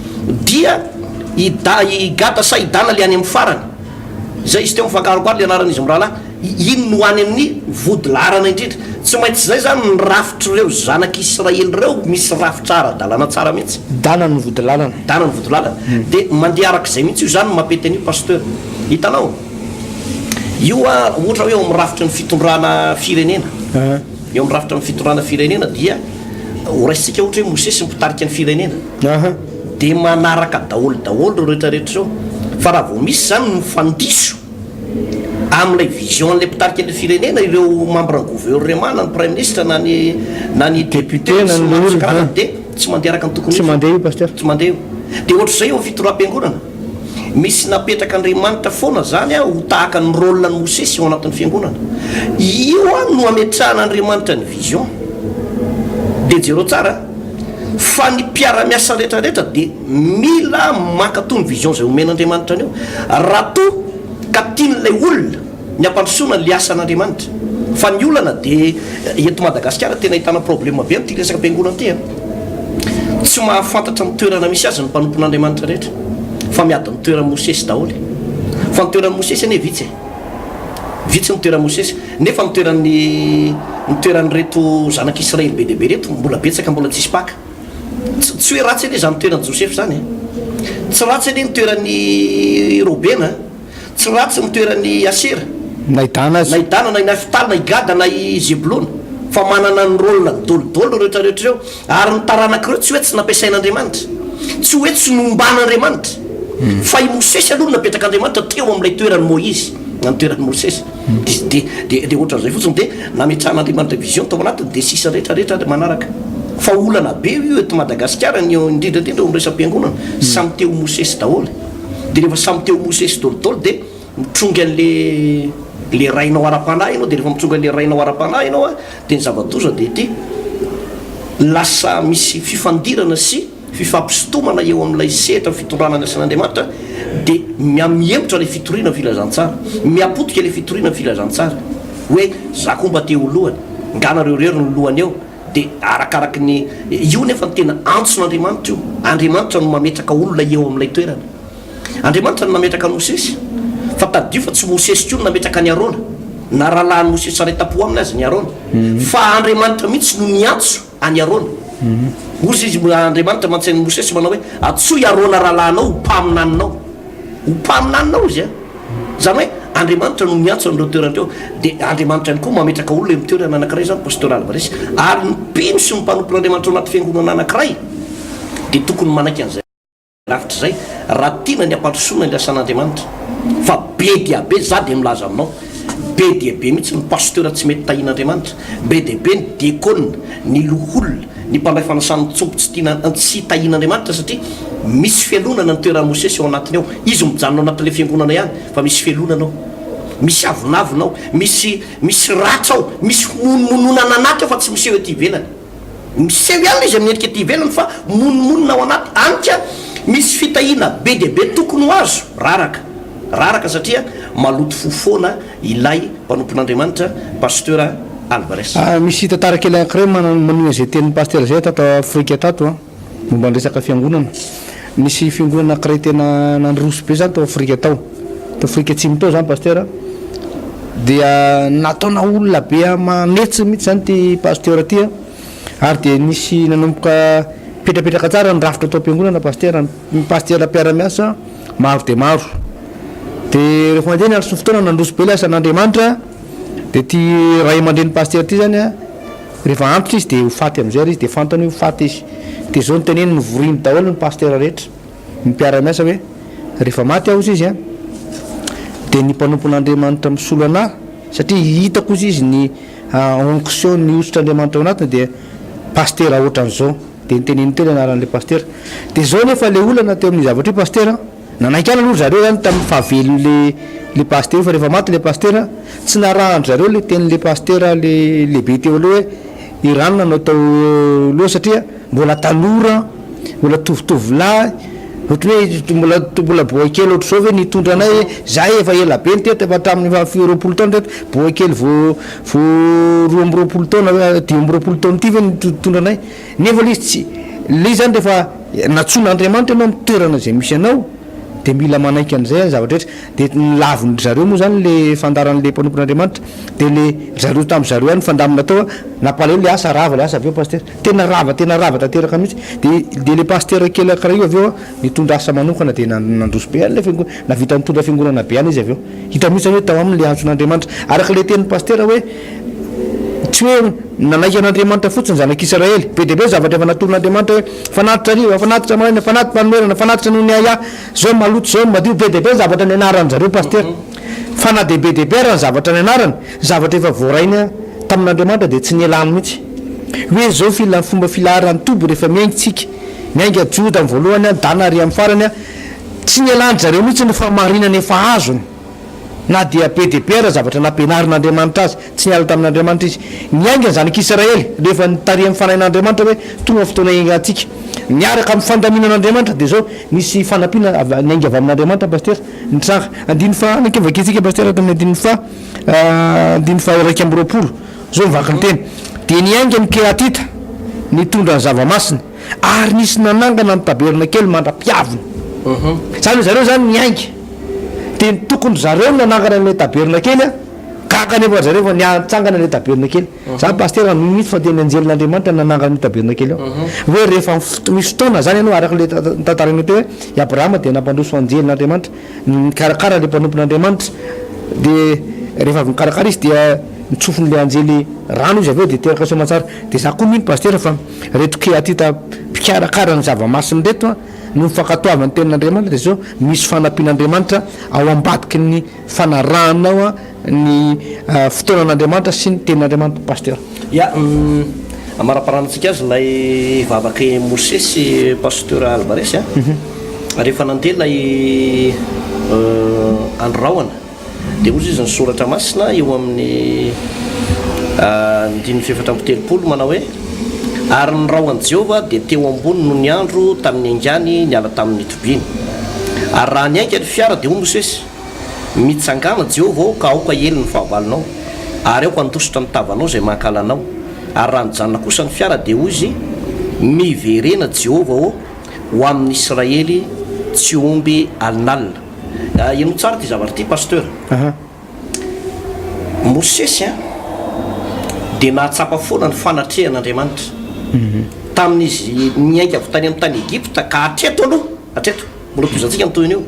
dia igada sa idana le any amin'ny farany zay izy teo mifangarokoary le anaran'izy mirahalahy ino no any amin'ny vodilarana indrindra tsy maintsy zay zany ny rafitry reo zanak'Israely reo misy rafitra ara-dalàna tsara mihitsy dana ny vodilalana dana ny vodilalana dia mandeha arak'izay mihitsy io zany mampety an'io pasteur hitanao io ohatra hoe eo amin'ny rafitra ny fitondrana firenena eo amin'ny rafitra ny fitondrana firenena dia horaisitsika ohatra hoe Mosesy mpitarika ny firenena dia manaraka daholo rehetrarehetra zao fa raha vao misy zany ny fandiso amin'ilay vision n'lay mpitarika an'le firenena ireo membre ny gouvernement na ny prime ministre na ny député na ny olona dia tsy mandeha araka ny tokony tsy mandeha io pasteur tsy mandeha io dia ohatr'izay eo amin'ny fitoram-piangonana misy napetraka Andriamanitra foana zany ho tahaka ny rôle ny Mosesy ao anatin'ny fiangonana io no ametrahan'Andriamanitra ny vision dia jereo tsara fa ny mpiara-miasa rehetrarehetra dia mila maka-to ny vision zay omen'Andriamanitra anio raha to ka tian'ilay olona ny ampandrosoana le asan'Andriamanitra fa ny olana dia eto Madagasikara tena ahitana problema be amin'ity resaka mpiangonana ty tsy mahafantatra ny toerana misy azy ny mpanompon'Andriamanitra rehetra fa miady ny toeran'ny Mosesy daholo fa ny toeran'ny Mosesy ane vitsy ny toeran'ny Mosesy nefa ny toeran'ny reto zanak'Israely be deaibe reto mbola betsaka mbola tsisy paka tsy hoe ratsy ane zany toeran'ny Joseph zany tsy ratsy ane ny toeran'ny Robena tsy ratsy ny toeran'ny Asera nahitana azy nahitana na i Nafitaly na i Gada na i Zebulona fa manana ny rôlina dolodolo rehetrarehetra reo ary ny taranak'ireo tsy hoe tsy nampiasain'Andriamanitra tsy hoe tsy nomban'Andriamanitra fa i Mosesy aloha napetraka Andriamanitra teo amin'ilay toeran'ny Moïse na ny toeran'ny Mosesy dia ohatran'izay fotsiny dia nametrahan'Andriamanitra vision tao anatiny dia sisa rehetrarehetra manaraka fa olana be io eto Madagasikara ny indrindrandrindra eo resam-piangonana samy teo Mosesy daholo dia rehefa samy teo Mosesy dolodolo dia mitronga an'le rainao ara-panahy ianao dia rehefa mitronga an'le rainao ara-panahy ianao dia ny zava-doza dia ty lasa misy fifandirana sy fifampisotomana eo amin'ilay sehatra fitondrana ny asan'Andriamanitra dia mihemotra le fitoriana filazantsara miapotika le fitoriana filazantsara hoe za komba teo lohany nganareo rery ny lohany eo dia arakaraky ny io nefa ny tena antson'andriamanitra io andriamanitra no mametraka olona eo amin'ilay toerana andriamanitra no nametraka ny mosesy fa tadio fa tsy mosesy ko no nametraka ny arona na rahalahan'ny mosesy saretapo aminy azy ny arona fa andriamanitra mihitsy no niantso any arona ozy izy andriamanitra mantsain'ny mosesy manao hoe atsoy arona rahalahanao hompaminaninao hompaminaninao izy a zany hoe andriamanitra no miantso an'ireo toerana teo dia andriamanitra ihany koa mametraka olona eo toerana anankiray zany pasteur Alvarez ary ny mpino sy ny mpanompon'andriamanitra ao anaty fiangonana anankiray dia tokony manaiky an'izay lavitra zay raha tiana ny ampandrosoana ny asan'andriamanitra fa be dia be za dia milaza aminao be dia be mihitsy ny pasteur tsy mety tahin'andriamanitra be dia be ny diakona ny loholona ny mpandray fanasan'ny tsompo tsy tiana tsy tahin'andriamanitra satria misy fialonana ny toerana mosesy ao anatiny ao izy mijanona ao anatin'ilay fiangonana ihany fa misy fialonanao misy avonavonao misy ratsa ao misy monomononana anaty ao fa tsy miseho ety ivelany miseho ihany izy amin'ny endrika ety ivelany fa monomonona ao anaty anika misy fitahina be dia be tokony ho azo raraka satria maloto fofoana ilay mpanompon'andriamanitra pasteur Alvarez. Misy tantara kely anankiray manona izay tenin'ny pasteur zay tato Afrika tato momba ny resaka fiangonana misy fiangonana anankiray tena nandroso be zany tao Afrika tao Afrika Atsimo tao zany pasteur dia nataona olona be manetsy mihitsy zany ty pasteur ty ary dia nisy nanomboka petrapetraka tsara ny rafitra tao am-piangonana pasteur mpiara-miasa maro dia maro dia rehefa mandeha ny andro sy ny fotoana nandroso be le asan'andriamanitra dia ty ray aman-dren'ny pasteur ty zany a rehefa antitra izy dia hofaty amin'izay ary izy dia fantany hoe hofaty izy dia zao ny teneny novoriny daholo ny pasteur rehetra mipiara-miasa hoe rehefa maty aho izy a dia ny mpanompon'andriamanitra misolo anahy satria hitako izy ny onction ny osotr'andriamanitra ao anatiny dia pasteur ohatran'izao dia nyteneny telo anaran'ilay pasteur dia zao nefa le olana teo amin'ny zavatra io pasteur nanaiky ana aloha zareo zany tamin'ny fahavelony le pasteur fa rehefa maty le pasteur tsy narahandry zareo le tenyle pasteur lehibe teo aloha hoe iranona anao tao loha satria mbola tanora mbola tovitovilahy ohatry hoe mbola boakely ohatry zao hoe nitondra anay hoe zay efa ela be nyteto efa hatramin'ny 20 taona teto boakely vo 20 taona 10 taona ty ve nitondra anay nefa le izy tsy le zany rehefa natsoin'andriamanitra ianao mitoerana zay misy anao dia mila manaiky an'izay zavatra rehetra dia nilaviny zareo moa zany le fandaran'le mpanompon'andriamanitra dia le zareo tamin'ny zareo ihany fandamina tao napaleo le asa rava le asa aveo pasteur tena rava tanteraka mihitsy dia le pasteur kely ankiray io aveo nitondra asa manokana dia nandroso be any le navita nitondra fiangonana be any izy aveo hita mihitsy zany hoe tao amin'le antson'andriamanitra araka le tenin'ny pasteur hoe tsy hoe nanaiky an'andriamanitra fotsiny zanak'Israely be dia be zavatra efa nataon'andriamanitra hoe fanatitra ariva fanatitra maraina fanatitra manomerana fanatitra noho ny aya zao maloto zao madio be dia be zavatra ny anarany zareo pasteur fa na dia be dia be raha ny zavatra ny anarany zavatra efa voaraina tamin'andriamanitra dia tsy nialany mihitsy hoe zao fomba filaharan'ny toby rehefa miaingitsika miainga joda amin'ny voalohany a dana ary amin'ny farany a tsy nialany zareo mihitsy ny famarinany efa azony na dia be dia be raha zavatra nampianarin'andriamanitra azy tsy niala tamin'andriamanitra izy niainga ny zanak'Israely rehefa nitary amin'ny fanahin'andriamanitra hoe tonga fotoana iaingatsika niaraka amin'ny fandaminan'andriamanitra dia zao nisy fanampiana niainga avy amin'andriamanitra pasteur nitranga andiny fa nakevaketsika pasteur tamin'ny andiny fa raika amby roapolo zao mivaky ny teny dia niainga ny Keratita nitondra ny zavamasina ary nisy nanangana ny taberna kely mandra-piavina zany zareo zany niainga dia tokony zareo nanangana n'ilay taberna kely a kakanefa zareo fa niatsangana ilay taberna kely zany pasteur mihitsy fa teny anjelin'andriamanitra nanangana ny taberna kely ao hoe rehefa misy fotoana zany ianao araka le tantarana teo hoe i Abrahama dia nampandroso anjelin'andriamanitra nikarakara le mpanompon'andriamanitra dia rehefa avy nikarakara izy dia nitsofon'le anjely rano izy aveo dia teraka somatsara dia za koa mino pasteur fa reto Keratita mpikarakara ny zavamasiny reto a no mifankatoavany tenin'andriamanitra dia zao misy fanampian'andriamanitra ao ambadiky ny fanarahanao a ny fotoanan'andriamanitra sy ny tenin'andriamanitra pasteur ia amaraparantsika azy lay vavaky mosesy pasteur Alvarez a rehefa nandeha lay androrahoana dia ozy izy nysoratra masina eo amin'ny 5:telopolo manao hoe ary ny rahoan'i Jehova dia teo ambony no ny andro tamin'ny angany niala tamin'ny tobiny ary raha niainga ny fiara dia ho Mosesy mitsangana Jehova ao ka aoka hely ny fahabalinao ary aoka nitositra ny tavanao zay mahakalanao ary ranojanona kosa ny fiara dia hoy izy miverena Jehova ho amin'ny Israely tsy omby alinalina. Ino tsara ty zavatra ty pasteur. Mosesy dia nahatsapa foana ny fanatrehan'Andriamanitra tamin'izy niainga avy tany amin'ny tany Egipta ka hatreto mbola tozantsika nytoyny io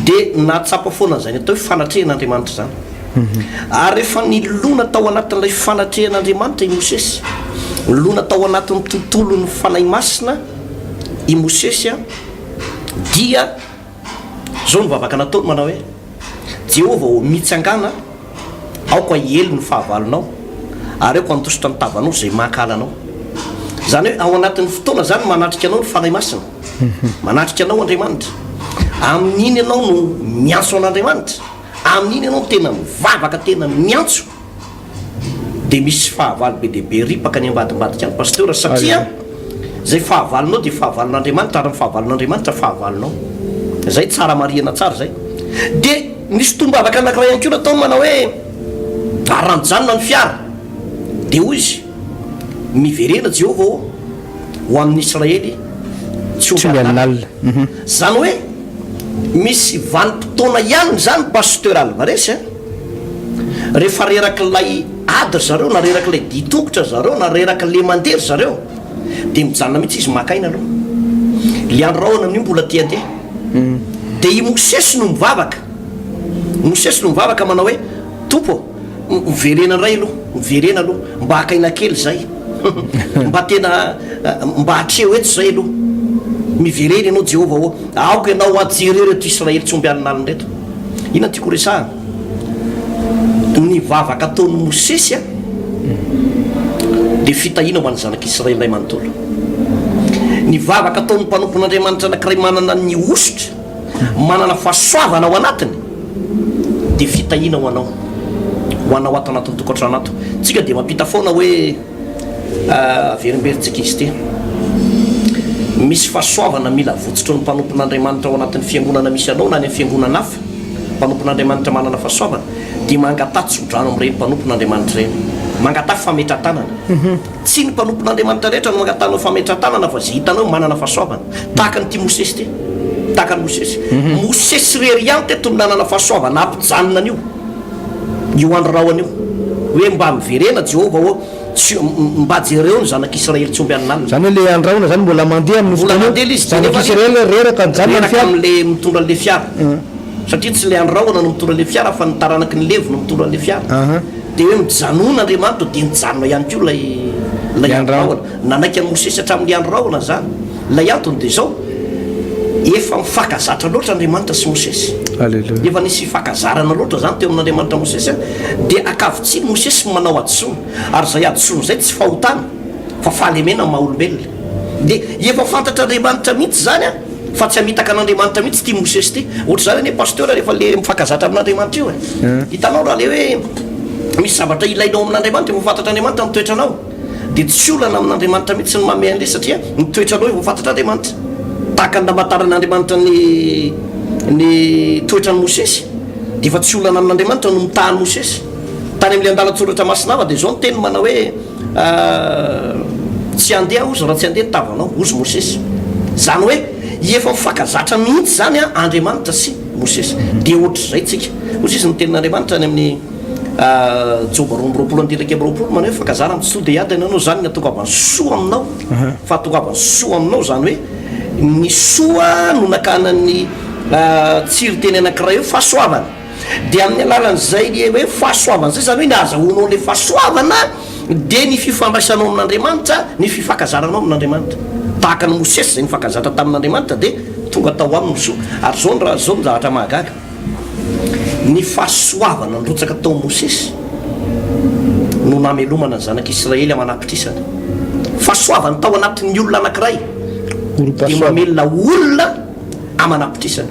dia nahatsapa foana zany atao hoe fanatrehan'Andriamanitra zany. Ary rehefa nilona tao anatin'ilay fanatrehan'Andriamanitra i Mosesy, nilona tao anatin'ny tontolo ny fanahy masina i Mosesy dia zao ny vavaka nataony manao hoe Jehova ho mitsangana aoka hiely ny fahavalonao ary aoka nitositra ny tavanao zay mahakalanao. Zany hoe ao anatin'ny fotoana zany manatrika anao ny fanahy masina, manatrika anao Andriamanitra, amin'iny ianao no miantso an'Andriamanitra, amin'iny ianao tena mivavaka tena miantso, dia misy fahavalo be dehibe ripaka ny ambadimbadika any pasteur, satria zay fahavalonao dia fahavalon'Andriamanitra ary ny fahavalon'Andriamanitra fahavalonao. Zay tsara marihana tsara zay. Dia misy tombavaka anankiray ihany koa nataony manao hoe ranojanona ny fiara dia hoy izy miverena Jehova ho amin'ny Israely tsy omby alinalina. Zany hoe misy vanim-potoana ihany zany pasteur Alvarez rehefa reraka ilay ady zareo na reraka ilay ditongotra zareo na reraka le mandery zareo dia mijanona mihitsy izy makaina aloha liandro raona amin'io mbola ty andeha. Dia i Mosesy no mivavaka, Mosesy no mivavaka manao hoe tompo miverena aloha mba hakaina kely zay mba tena mba hatreo eto zay aloha miverena ianao Jehova aoka ianao ajery reto Israely tsy omby alinalina reto. Inona tiako resahana ny vavaka ataon'ny Mosesy dia fitahina ho an'ny zanak'Israely iray manontolo. Ny vavaka ataon'ny mpanompon'Andriamanitra anankiray manana ny osotra, manana fahasoavana ao anatiny dia fitahina ho anao ato anatin'ny tokantrano ato. Tsika dia mampita foana hoe averimberitsika izy ty misy fahasoavana mila votsotro ny mpanompon'Andriamanitra ao anatin'ny fiangonana misy anao na ny fiangonana hafa. Mpanompon'Andriamanitra manana fahasoavana dia mangatà-tsodrano amin'ireny mpanompon'Andriamanitra ireny, mangatà fametra-tanana. Tsy ny mpanompon'Andriamanitra rehetra no mangatànao fametra-tanana fa zay hitanao manana fahasoavana tahaka nyty Mosesy ty, tahaka ny Mosesy. Mosesy rery ihany teto ny nanana fahasoavana ampijanona an'io io andro rahoana io hoe mba miverena Jehova mba jereo ny zanak'Israely tsy omby alinalina. Zany hoe le andrahona zany mbola mandeha amin'ny mbola mandeha izy zanak'Israely reraka reraka amin'le mitondra an'le fiara satria tsy le andrahona no mitondra an'le fiara fa ny taranaky ny levo no mitondra an'le fiara. Dia hoe mijanona Andriamanitra dia mijanona ihany koa lay andrahona. Nanaiky any Mosesy hatramin'le andrahona zany. Lay antony dia zao efa mifakazatra loatra Andriamanitra sy Mosesy. Efa nisy fakazarana loatra zany teo amin'Andriamanitra Mosesy dia akavitsiany Mosesy manao adosony, ary zay adosony zay tsy fahotana fa fahalemena ny maha-olombelona. Dia efa fantatra Andriamanitra mihitsy zany fa tsy hamitaka an'Andriamanitra mihitsy ty Mosesy ty. Ohatra zany hoe pasteur rehefa le mifakazatra amin'Andriamanitra io hitanao raha le hoe misy zavatra ilainao amin'Andriamanitra efa fantatra Andriamanitra mitoetranao dia tsy olana amin'Andriamanitra mihitsy ny manome an'le satria mitoetranao efa fantatra Andriamanitra. Tahaka ny namantaran'Andriamanitra ny toetrany Mosesy dia efa tsy olana amin'Andriamanitra no mitahany Mosesy tany amin'le andalan-tsoratra masinava. Dia zao ny teny manao hoe tsy handeha ozy raha tsy handeha ny tavanao ozy Mosesy. Zany hoe efa mifakazatra mihitsy zany Andriamanitra sy Mosesy. Dia ohatr'izay tsika Mosesy ny tenin'Andriamanitra any amin'ny Joba 2:30 manao hoe fakazara tsy dia ady ianao zany ny atokavany soa aminao fa atokavany soa aminao zany hoe ny soa no nakanany tsiry teny anankiray hoe fahasoavana. Dia amin'ny alalan'izay hoe fahasoavana zay zany hoe nahazahoanao le fahasoavana dia ny fifandraisanao amin'Andriamanitra, ny fifakazaranao amin'Andriamanitra. Tahaka ny Mosesy zay nifakazatra tamin'Andriamanitra dia tonga tao aminy soa. Ary zao ny zavatra mahagaga ny fahasoavana nyrotsaka tao Mosesy no namelomana ny zanak'Israely amanapitrisana. Fahasoavana tao anatin'ny olona anankiray dia mamelona olona amanapitrisana.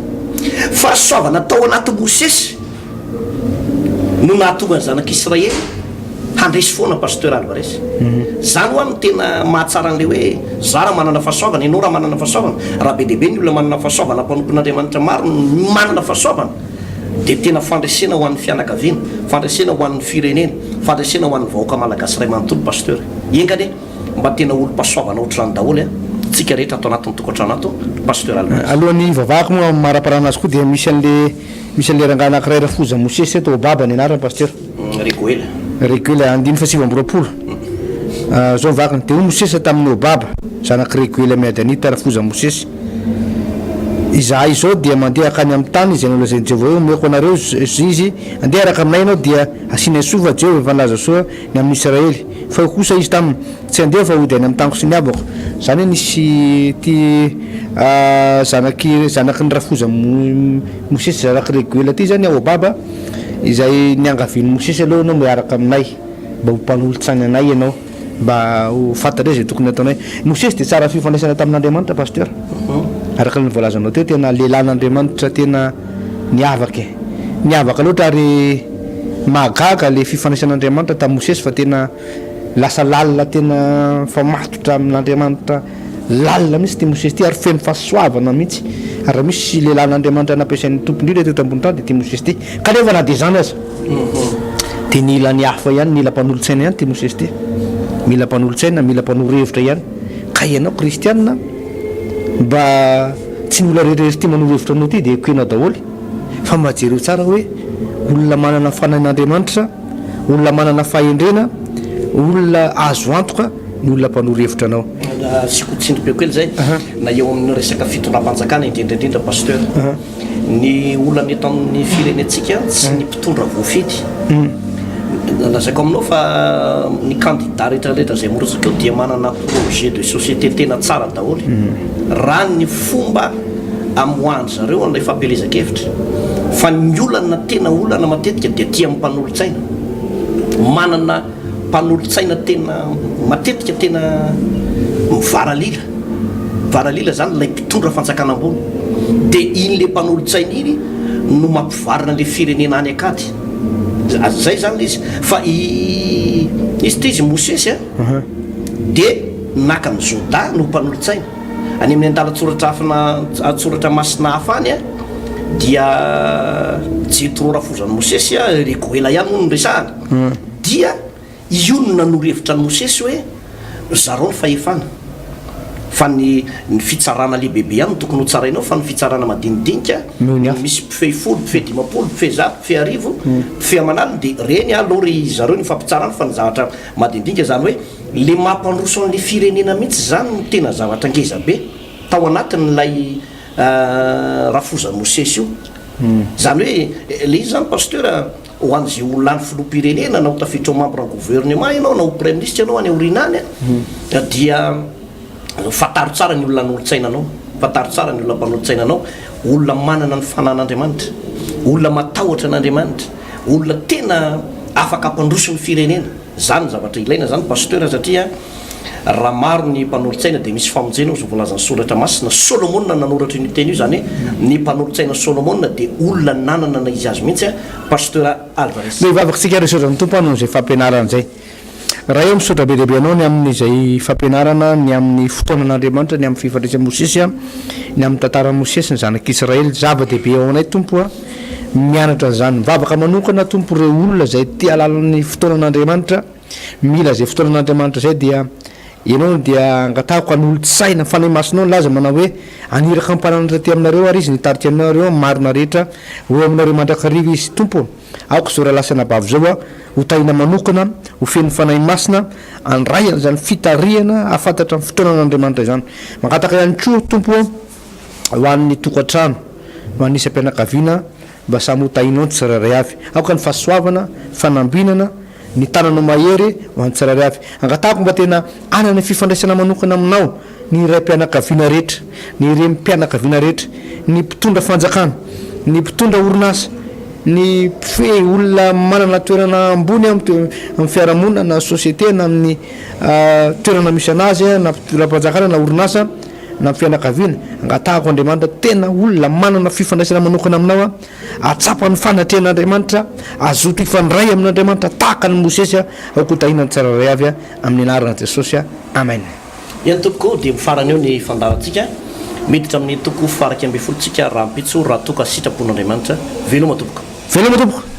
Fahasoavana tao anaty Mosesy no nahatonga ny zanak'Israely handresy foana pasteur Alvarez. Zany ho amin'ny tena mahatsara an'le hoe za raha manana fahasoavana, ianao raha manana fahasoavana, raha be dehibe ny olona manana fahasoavana, mpanompon'Andriamanitra maro manana fahasoavana dia tena fandresena ho an'ny fianakaviana, fandresena ho an'ny firenena, fandresena ho an'ny vahoaka malagasy iray manontolo pasteur. engany mba tena olo-pasoavana ohatrany daholo a tsika rehetra atao anatin'ny tokantrano ato pasteur alohan'ny vavahako moa maraparana azy koa dia misy an'le rangahy anankiray Rafoza Mosesy atao baba ny anarany pasteur Réguela andiny fa 7 zao vakany dia Mosesy tamin'ny Obaba zanaky Réguela Miadanita Rafoza Mosesy izahay izao dia mandeha akany amin'ny tany izy anao lazainy Jehovah hoe omeko anareo izy andeha araka aminay ianao dia asiana sova Jehovah efa nalaza soa ny amin'ny Israely fa kosa izy taminy tsy andeha fa ody any amin'ny tanko sy ny abako zany hoe nisy ty zanaky ny Rafoza Mosesy zanaky Réguela ty zany Obaba izay niangaviany Mosesy aloha anao miaraka aminay mba ho mpanolotsany anay ianao mba ho fantatra zay tokony ataonay Mosesy dia tsara fifandraisana tamin'Andriamanitra pasteur araka ny voalazanao teo tena lehilahin'Andriamanitra tena niavaka loatra ary mahagaga le fifandraisan'Andriamanitra tamin'ny Mosesy fa tena lasa lalina tena fa matotra amin'Andriamanitra lalina mihitsy ty Mosesy ty ary feno fahasoavana mihitsy ary misy lehilahin'Andriamanitra nampiasain'ny tompony indrindra teo tambony tany dia ty Mosesy ty kanefa na dia zany aza dia nila ny hafa ihany mila mpanolotsaina ihany ty Mosesy ty mila mpanolotsaina mila mpanoro-hevitra ihany ka ianao kristianina mba tsy ny olona rehetrarehetra ty manoro-hevitra anao ty dia ekoenao daholy fa mba jereo tsara hoe olona manana fanahin'Andriamanitra olona manana fahendrena olona azo antoka ny olona mpanoro-hevitra anao sikotsindry be koely zay na eo amin'ny resaka fitondram-panjakana indrindraindrindra pasteur ny olona ny eto amin'ny firenentsika tsy ny mpitondra voafity lazaiko aminao fa ny candidat rehetrarehetra zay morozaka eo dia manana projet de société tena tsara daholy raha ny fomba amoahany zareo an'ilay fampelezakevitra fa ny olana tena olana matetika dia tia mimpanolotsaina manana mpanolotsaina tena matetika tena mivaralila zany lay mpitondra fanjakana ambony dia in'le mpanolotsaina iny no mampivarina le firenena any akady zay zany izy fa izy ty izy Mosesy dia naka ny Joda no mpanolotsaina any amin'ny andalatsoratra atsoratra masina hafa any dia Jetro Rafozan'ny Mosesy Réguela ihany no resahana dia io no nanoro-hevitra ny Mosesy hoe zareo ny fahefana fa ny fitsarana lehibebe ihany no tokony ho tsarainao fa ny fitsarana madinidinika misy mpifehy folo mpifehy dimapolo mpifehy zato mpifehy arivo mpifehy amanalina dia reny alory zareo ny fampitsarana fa ny zavatra madinidinika zany hoe le mampandroso an'le firenena mihitsy zany no tena zavatra ngeza be tao anatin'lay Rafozan'ny Mosesy io zany hoe le izy zany pasteur ho an'izay olona ny filoham-pirenena na ho tafiditra ao membre gouvernement ianao na ho premier ministre ianao any aorinany dia fataro tsara ny olona nolotsainanao fataro tsara ny olona mpanolotsainanao olona manana ny fanan'Andriamanitra olona matahotra an'Andriamanitra olona tena afaka ampandroso ny firenena zany zavatra ilaina zany pasteur satria raha maro ny mpanolotsaina dia misy famonjena ao zay voalazan'ny soratra masina Solomona nanoratra io teny io zany hoe ny mpanolotsaina Solomona dia olona nanana na izy azy mihitsy pasteur Alvarez vavaksika resoratra ny tompo anao zay fampianarana zay raha eo misaotra be lehibe anao ny amin'izay fampianarana ny amin'ny fotoanan'Andriamanitra ny amin'ny fifandraisan'ny Mosesy ny amin'ny tantaran'ny Mosesy ny zanak'Israely zava-dehibe ao anay tompo mianatra an'izany mivavaka manokana tompo ireo olona zay tia alalan'ny fotoanan'Andriamanitra mila zay fotoanan'Andriamanitra zay dia ianao dia angatahako an'olotsaina fanahy masonao laza manao hoe aniraka ampananatra ty aminareo ary izy nitarika aminareo marina rehetra ho aminareo mandrakariva izy tompo aoko zao raha lasana bavy zao ho tahina manokana ho feno fanahy masina andrayana zany fitarihana afantatra amin'ny fotoanan'Andriamanitra zany mangataka ihany koa tompo ho an'ny tokantrano ho an'isa mpianakaviana mba samy ho tahinao ny tsirairay avy aoka ny fahasoavana fanambinana ny tananao mahery ho an'ny tsirairay avy angatahako mba tena anana fifandraisana manokana aminao ny ray mpianakaviana rehetra ny remy mpianakaviana rehetra ny mpitondra fanjakana ny mpitondra orinasa ny mpifehy olona manana toerana ambony amin'ny fiarahamonina na société na amin'ny toerana misy anazy na mpitondram-panjakana na orinasa na fianakaviana angatahako Andriamanitra tena olona manana fifandraisana manokana aminao atsapany fanatrehan'Andriamanitra azoto ifandray amin'Andriamanitra tahaka ny Mosesy aokotahina ny tsirairay avy amin'ny anaran'i Jesosy amen ihany toko dia mifarana eo ny fandarantsika miditra amin'ny toko faraka amby folontsika raha mpitso raha toka sitrapon'Andriamanitra veloma tompoko